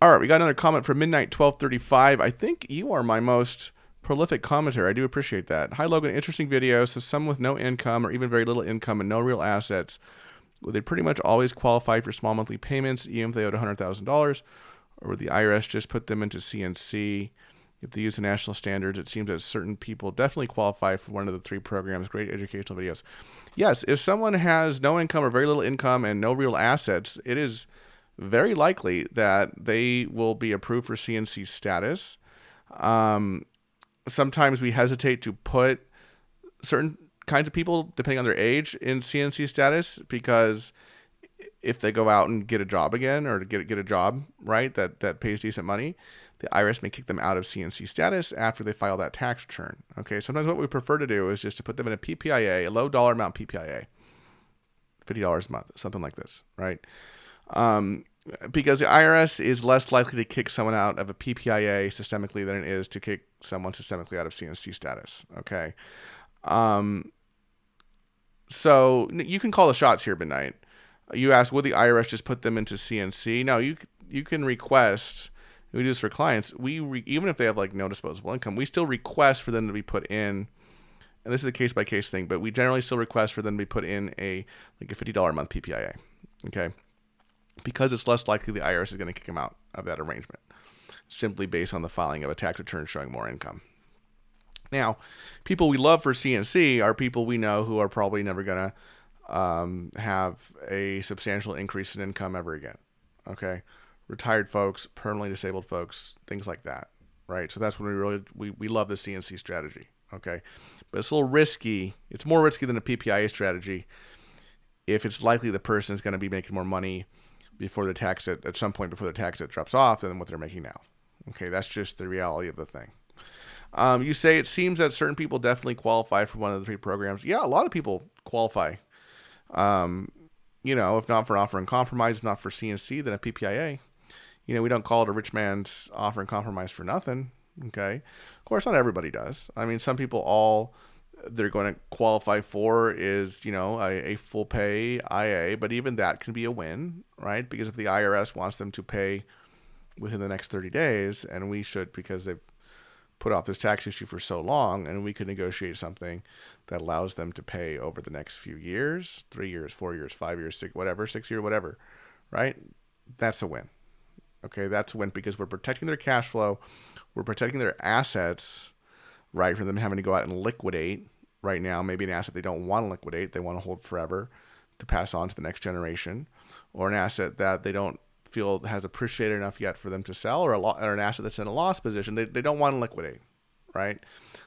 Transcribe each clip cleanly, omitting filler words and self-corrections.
All right, we got another comment from Midnight 1235. I think you are my most prolific commenter. I do appreciate that. Hi, Logan. Interesting video. So some with no income or even very little income and no real assets, would they pretty much always qualify for small monthly payments, even if they owed $100,000? Or would the IRS just put them into CNC? If they use the national standards, it seems that certain people definitely qualify for one of the three programs. Great educational videos. Yes, if someone has no income or very little income and no real assets, it is very likely that they will be approved for CNC status. Sometimes we hesitate to put certain kinds of people, depending on their age, in CNC status, because if they go out and get a job again, or to get a job, right, that pays decent money, the IRS may kick them out of CNC status after they file that tax return. Okay, sometimes what we prefer to do is just to put them in a PPIA, a low dollar amount PPIA, $50 a month, something like this, right? Because the IRS is less likely to kick someone out of a PPIA systemically than it is to kick someone systemically out of CNC status. Okay. So you can call the shots here, Midnight. You asked, would the IRS just put them into CNC? No, you can request. We do this for clients. Even if they have like no disposable income, we still request for them to be put in. And this is a case by case thing, but we generally still request for them to be put in a $50 a month PPIA. Okay. Because it's less likely the IRS is going to kick them out of that arrangement, simply based on the filing of a tax return showing more income. Now, people we love for CNC are people we know who are probably never going to have a substantial increase in income ever again. Okay, retired folks, permanently disabled folks, things like that, right? So that's when we love the CNC strategy. Okay, but it's a little risky. It's more risky than a PPIA strategy if it's likely the person is going to be making more money before the tax at some point before the tax it drops off than what they're making now. Okay, that's just the reality of the thing. You say it seems that certain people definitely qualify for one of the three programs. Yeah, a lot of people qualify. If not for offer and compromise, if not for CNC, then a PPIA. We don't call it a rich man's offer and compromise for nothing. Okay, of course, not everybody does. I mean, some people all they're going to qualify for is, a full pay IA, but even that can be a win, right? Because if the IRS wants them to pay within the next 30 days, and we should, because they've put off this tax issue for so long, and we could negotiate something that allows them to pay over the next few years, 3 years, 4 years, 5 years, 6 years, whatever, right? That's a win. Okay, that's a win because we're protecting their cash flow, we're protecting their assets, right, from them having to go out and liquidate right now, maybe an asset they don't want to liquidate, they want to hold forever to pass on to the next generation, or an asset that they don't feel has appreciated enough yet for them to sell, or an asset that's in a loss position they don't want to liquidate, right?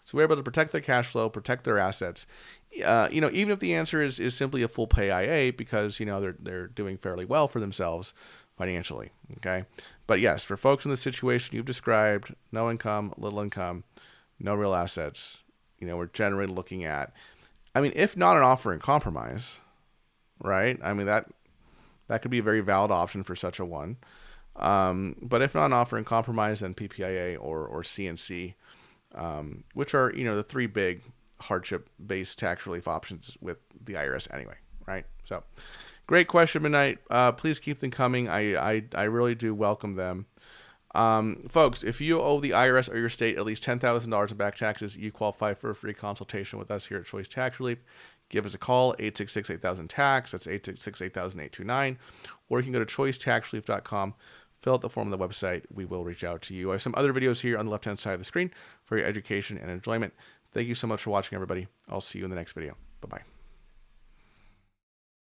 So we're able to protect their cash flow, protect their assets, even if the answer is simply a full pay IA because, they're doing fairly well for themselves financially, okay? But yes, for folks in the situation you've described, no income, little income, no real assets, we're generally looking at, if not an offer in compromise, right? That could be a very valid option for such a one. But if not an offer in compromise, then PPIA or CNC, which are, the three big hardship-based tax relief options with the IRS anyway, right? So great question, Midnight. Please keep them coming. I really do welcome them. Folks, if you owe the IRS or your state at least $10,000 in back taxes, you qualify for a free consultation with us here at Choice Tax Relief. Give us a call, 866-8000-TAX. That's 866-8000-829. Or you can go to choicetaxrelief.com, fill out the form on the website. We will reach out to you. I have some other videos here on the left-hand side of the screen for your education and enjoyment. Thank you so much for watching, everybody. I'll see you in the next video. Bye-bye.